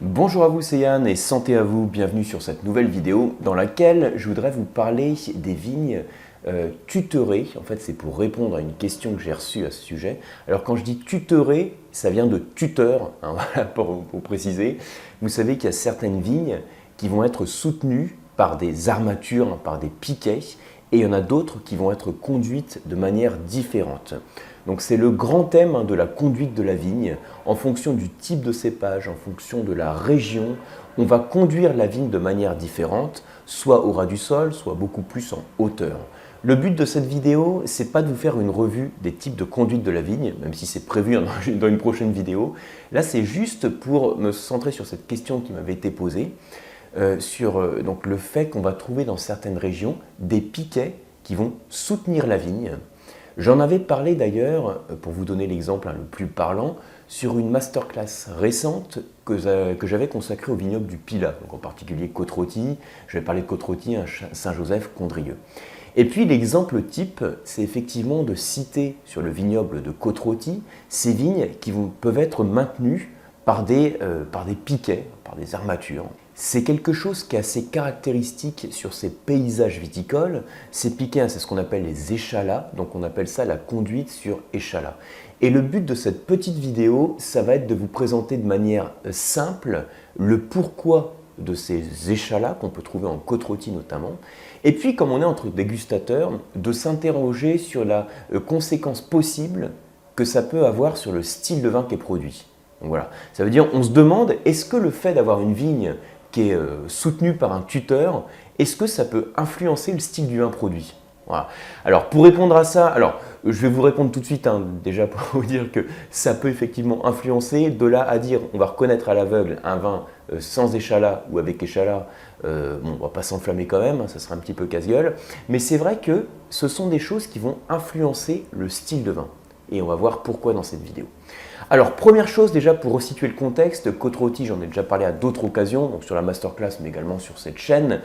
Bonjour à vous, c'est Yann et santé à vous, bienvenue sur cette nouvelle vidéo dans laquelle je voudrais vous parler des vignes tutorées. En fait, c'est pour répondre à une question que j'ai reçue à ce sujet. Alors quand je dis tutorées, ça vient de tuteur, hein, voilà, pour préciser. Vous savez qu'il y a certaines vignes qui vont être soutenues par des armatures, par des piquets, et il y en a d'autres qui vont être conduites de manière différente. Donc c'est le grand thème de la conduite de la vigne. En fonction du type de cépage, en fonction de la région, on va conduire la vigne de manière différente, soit au ras du sol, soit beaucoup plus en hauteur. Le but de cette vidéo, c'est pas de vous faire une revue des types de conduite de la vigne, même si c'est prévu dans une prochaine vidéo. Là, c'est juste pour me centrer sur cette question qui m'avait été posée, sur donc le fait qu'on va trouver dans certaines régions des piquets qui vont soutenir la vigne. J'en avais parlé d'ailleurs, pour vous donner l'exemple le plus parlant, sur une masterclass récente que j'avais consacrée au vignoble du Pilat, donc en particulier Côte-Rôtie. Je vais parler de Côte-Rôtie, Saint-Joseph, Condrieu. Et puis l'exemple type, c'est effectivement de citer sur le vignoble de Côte-Rôtie ces vignes qui peuvent être maintenues par des piquets, par des armatures. C'est quelque chose qui est assez caractéristique sur ces paysages viticoles. Ces piquets, c'est ce qu'on appelle les échalas, donc on appelle ça la conduite sur échalas. Et le but de cette petite vidéo, ça va être de vous présenter de manière simple le pourquoi de ces échalas qu'on peut trouver en Côte-Rôtie notamment. Et puis, comme on est entre dégustateurs, de s'interroger sur la conséquence possible que ça peut avoir sur le style de vin qui est produit. Donc voilà, ça veut dire, on se demande, est-ce que le fait d'avoir une vigne qui est soutenue par un tuteur, est-ce que ça peut influencer le style du vin produit? Voilà. Alors pour répondre à ça, je vais vous répondre tout de suite, déjà pour vous dire que ça peut effectivement influencer. De là à dire, on va reconnaître à l'aveugle un vin sans échalas ou avec échalas, on va pas s'enflammer quand même, ça sera un petit peu casse-gueule. Mais c'est vrai que ce sont des choses qui vont influencer le style de vin. Et on va voir pourquoi dans cette vidéo. Alors, première chose déjà pour resituer le contexte, Côte-Rôtie, j'en ai déjà parlé à d'autres occasions, donc sur la masterclass mais également sur cette chaîne.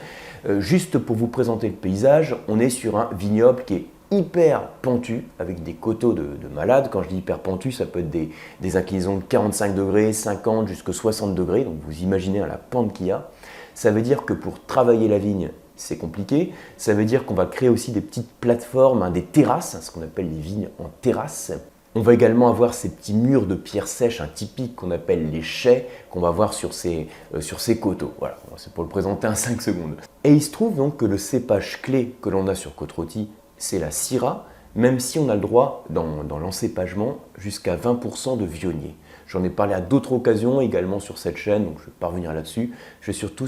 Juste pour vous présenter le paysage, on est sur un vignoble qui est hyper pentu, avec des coteaux de malades. Quand je dis hyper pentu, ça peut être des inclinaisons de 45 degrés, 50 jusqu'à 60 degrés, donc vous imaginez la pente qu'il y a. Ça veut dire que pour travailler la vigne, c'est compliqué. Ça veut dire qu'on va créer aussi des petites plateformes, des terrasses, ce qu'on appelle les vignes en terrasse. On va également avoir ces petits murs de pierre sèche typiques qu'on appelle les chais, qu'on va voir sur ces coteaux. Voilà, c'est pour le présenter en 5 secondes. Et il se trouve donc que le cépage clé que l'on a sur Côte-Rôtie, c'est la Syrah, même si on a le droit, dans l'encépagement, jusqu'à 20% de vionnier. J'en ai parlé à d'autres occasions également sur cette chaîne, donc je ne vais pas revenir là-dessus. Je vais surtout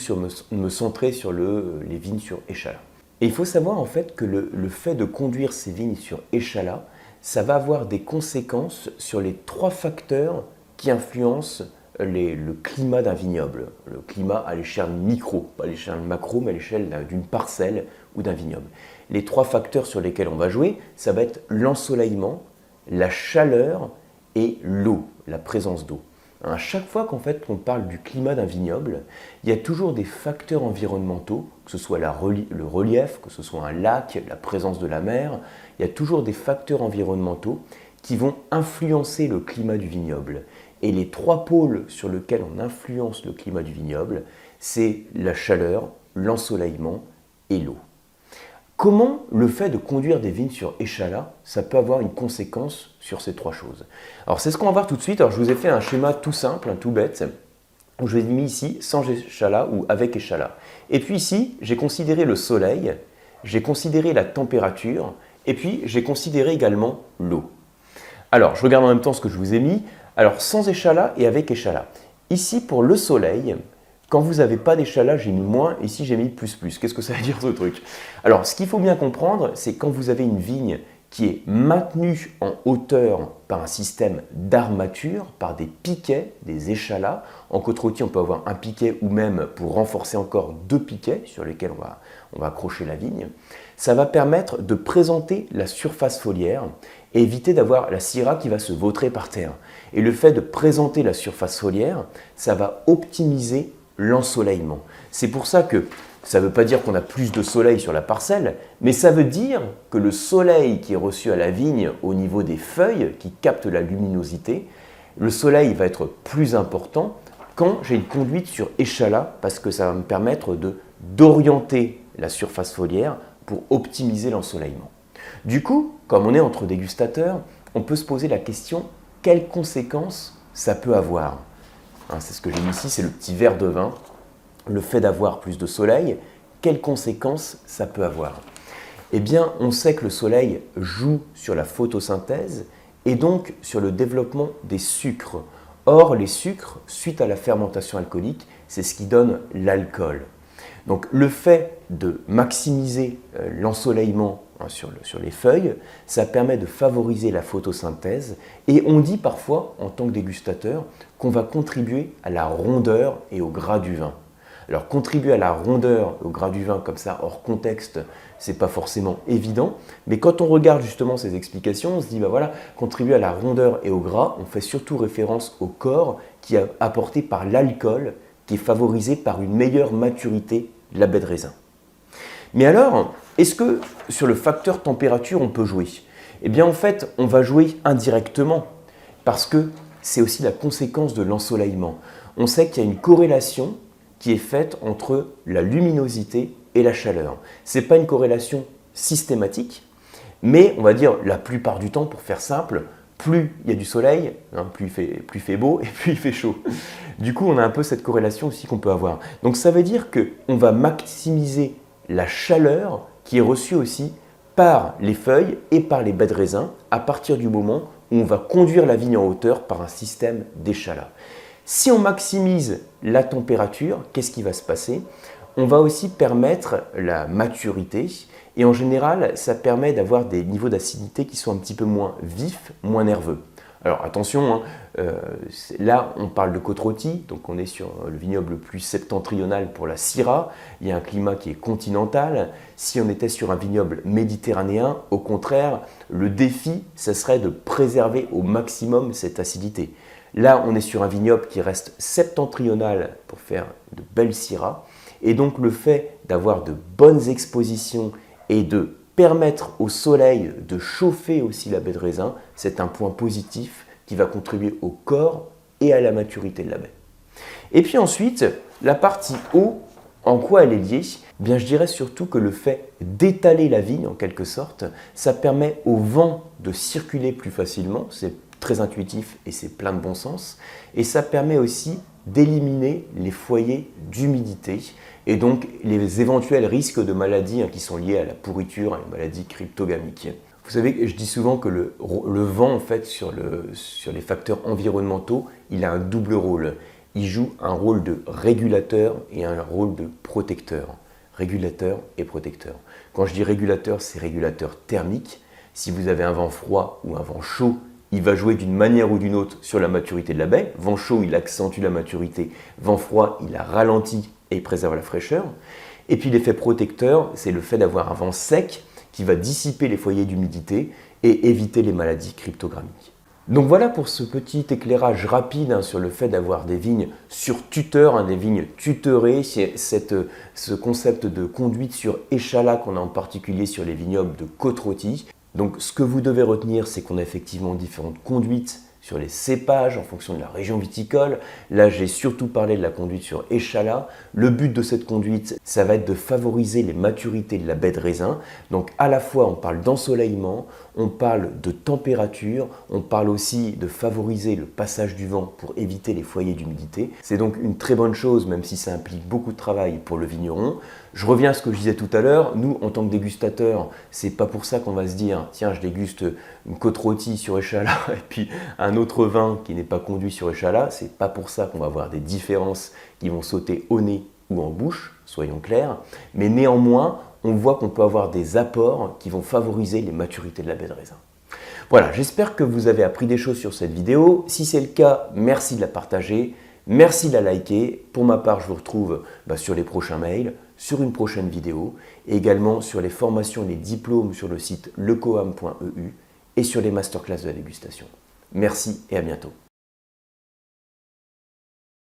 me centrer sur les vignes sur échalas. Et il faut savoir en fait que le fait de conduire ces vignes sur échalas, ça va avoir des conséquences sur les 3 facteurs qui influencent le climat d'un vignoble. Le climat à l'échelle micro, pas à l'échelle macro, mais à l'échelle d'une parcelle ou d'un vignoble. Les 3 facteurs sur lesquels on va jouer, ça va être l'ensoleillement, la chaleur et l'eau, la présence d'eau. À chaque fois qu'en fait on parle du climat d'un vignoble, il y a toujours des facteurs environnementaux, que ce soit le relief, que ce soit un lac, la présence de la mer, il y a toujours des facteurs environnementaux qui vont influencer le climat du vignoble. Et les 3 pôles sur lesquels on influence le climat du vignoble, c'est la chaleur, l'ensoleillement et l'eau. Comment le fait de conduire des vignes sur échalas, ça peut avoir une conséquence sur ces 3 choses? Alors c'est ce qu'on va voir tout de suite. Alors je vous ai fait un schéma tout simple, tout bête, où je vous ai mis ici sans échalas ou avec échalas. Et puis ici, j'ai considéré le soleil, j'ai considéré la température, et puis j'ai considéré également l'eau. Alors je regarde en même temps ce que je vous ai mis. Alors sans échalas et avec échalas. Ici pour le soleil, quand vous n'avez pas d'échalas, j'ai mis moins, ici j'ai mis plus. Qu'est-ce que ça veut dire ce truc? Alors ce qu'il faut bien comprendre, c'est quand vous avez une vigne qui est maintenue en hauteur par un système d'armature, par des piquets, des échalas. En Côte-Rôtie, on peut avoir un piquet ou même pour renforcer encore 2 piquets sur lesquels on va accrocher la vigne. Ça va permettre de présenter la surface foliaire et éviter d'avoir la Syrah qui va se vautrer par terre. Et le fait de présenter la surface foliaire, ça va optimiser l'ensoleillement. C'est pour ça que ça ne veut pas dire qu'on a plus de soleil sur la parcelle, mais ça veut dire que le soleil qui est reçu à la vigne au niveau des feuilles, qui captent la luminosité, le soleil va être plus important quand j'ai une conduite sur échalas, parce que ça va me permettre d'orienter la surface foliaire pour optimiser l'ensoleillement. Du coup, comme on est entre dégustateurs, on peut se poser la question quelles conséquences ça peut avoir. Hein, c'est ce que j'ai mis ici, c'est le petit verre de vin. Le fait d'avoir plus de soleil, quelles conséquences ça peut avoir? Eh bien, on sait que le soleil joue sur la photosynthèse et donc sur le développement des sucres. Or, les sucres, suite à la fermentation alcoolique, c'est ce qui donne l'alcool. Donc, le fait de maximiser l'ensoleillement sur les feuilles, ça permet de favoriser la photosynthèse et on dit parfois, en tant que dégustateur, qu'on va contribuer à la rondeur et au gras du vin. Alors, contribuer à la rondeur, au gras du vin, comme ça, hors contexte, c'est pas forcément évident. Mais quand on regarde justement ces explications, on se dit, bah voilà, contribuer à la rondeur et au gras, on fait surtout référence au corps qui est apporté par l'alcool, qui est favorisé par une meilleure maturité de la baie de raisin. Mais alors, est-ce que sur le facteur température, on peut jouer? Eh bien, en fait, on va jouer indirectement, parce que c'est aussi la conséquence de l'ensoleillement. On sait qu'il y a une corrélation qui est faite entre la luminosité et la chaleur. Ce n'est pas une corrélation systématique, mais on va dire la plupart du temps, pour faire simple, plus il y a du soleil, hein, plus il fait beau et plus il fait chaud. Du coup, on a un peu cette corrélation aussi qu'on peut avoir. Donc ça veut dire qu'on va maximiser la chaleur qui est reçue aussi par les feuilles et par les baies de raisin à partir du moment où on va conduire la vigne en hauteur par un système d'échalas. Si on maximise la température, qu'est-ce qui va se passer? On va aussi permettre la maturité et en général, ça permet d'avoir des niveaux d'acidité qui sont un petit peu moins vifs, moins nerveux. Alors attention, hein, là on parle de côte-rôtie, donc on est sur le vignoble le plus septentrional pour la Syrah, il y a un climat qui est continental. Si on était sur un vignoble méditerranéen, au contraire, le défi, ça serait de préserver au maximum cette acidité. Là, on est sur un vignoble qui reste septentrional pour faire de belles Syrahs. Et donc, le fait d'avoir de bonnes expositions et de permettre au soleil de chauffer aussi la baie de raisin, c'est un point positif qui va contribuer au corps et à la maturité de la baie. Et puis ensuite, la partie eau, en quoi elle est liée? Bien, je dirais surtout que le fait d'étaler la vigne, en quelque sorte, ça permet au vent de circuler plus facilement. C'est très intuitif et c'est plein de bon sens. Et ça permet aussi d'éliminer les foyers d'humidité et donc les éventuels risques de maladies qui sont liés à la pourriture, à les maladies cryptogamiques. Vous savez, je dis souvent que le vent, en fait, sur les facteurs environnementaux, il a un double rôle. Il joue un rôle de régulateur et un rôle de protecteur. Régulateur et protecteur. Quand je dis régulateur, c'est régulateur thermique. Si vous avez un vent froid ou un vent chaud, il va jouer d'une manière ou d'une autre sur la maturité de la baie. Vent chaud, il accentue la maturité. Vent froid, il la ralentit et il préserve la fraîcheur. Et puis l'effet protecteur, c'est le fait d'avoir un vent sec qui va dissiper les foyers d'humidité et éviter les maladies cryptogamiques. Donc voilà pour ce petit éclairage rapide sur le fait d'avoir des vignes sur tuteur, des vignes tuteurées. C'est ce concept de conduite sur échalas qu'on a en particulier sur les vignobles de côte-rôtie. Donc ce que vous devez retenir, c'est qu'on a effectivement différentes conduites sur les cépages en fonction de la région viticole. Là, j'ai surtout parlé de la conduite sur échalas. Le but de cette conduite, ça va être de favoriser les maturités de la baie de raisin. Donc à la fois, on parle d'ensoleillement, on parle de température, on parle aussi de favoriser le passage du vent pour éviter les foyers d'humidité. C'est donc une très bonne chose, même si ça implique beaucoup de travail pour le vigneron. Je reviens à ce que je disais tout à l'heure, nous en tant que dégustateurs, c'est pas pour ça qu'on va se dire tiens, je déguste une côte-rôtie sur échalas et puis un autre vin qui n'est pas conduit sur échalas, c'est pas pour ça qu'on va avoir des différences qui vont sauter au nez ou en bouche, soyons clairs, mais néanmoins, on voit qu'on peut avoir des apports qui vont favoriser les maturités de la baie de raisin. Voilà, j'espère que vous avez appris des choses sur cette vidéo. Si c'est le cas, merci de la partager, merci de la liker. Pour ma part, je vous retrouve sur les prochains mails, sur une prochaine vidéo, et également sur les formations et les diplômes sur le site lecoam.eu et sur les masterclass de la dégustation. Merci et à bientôt.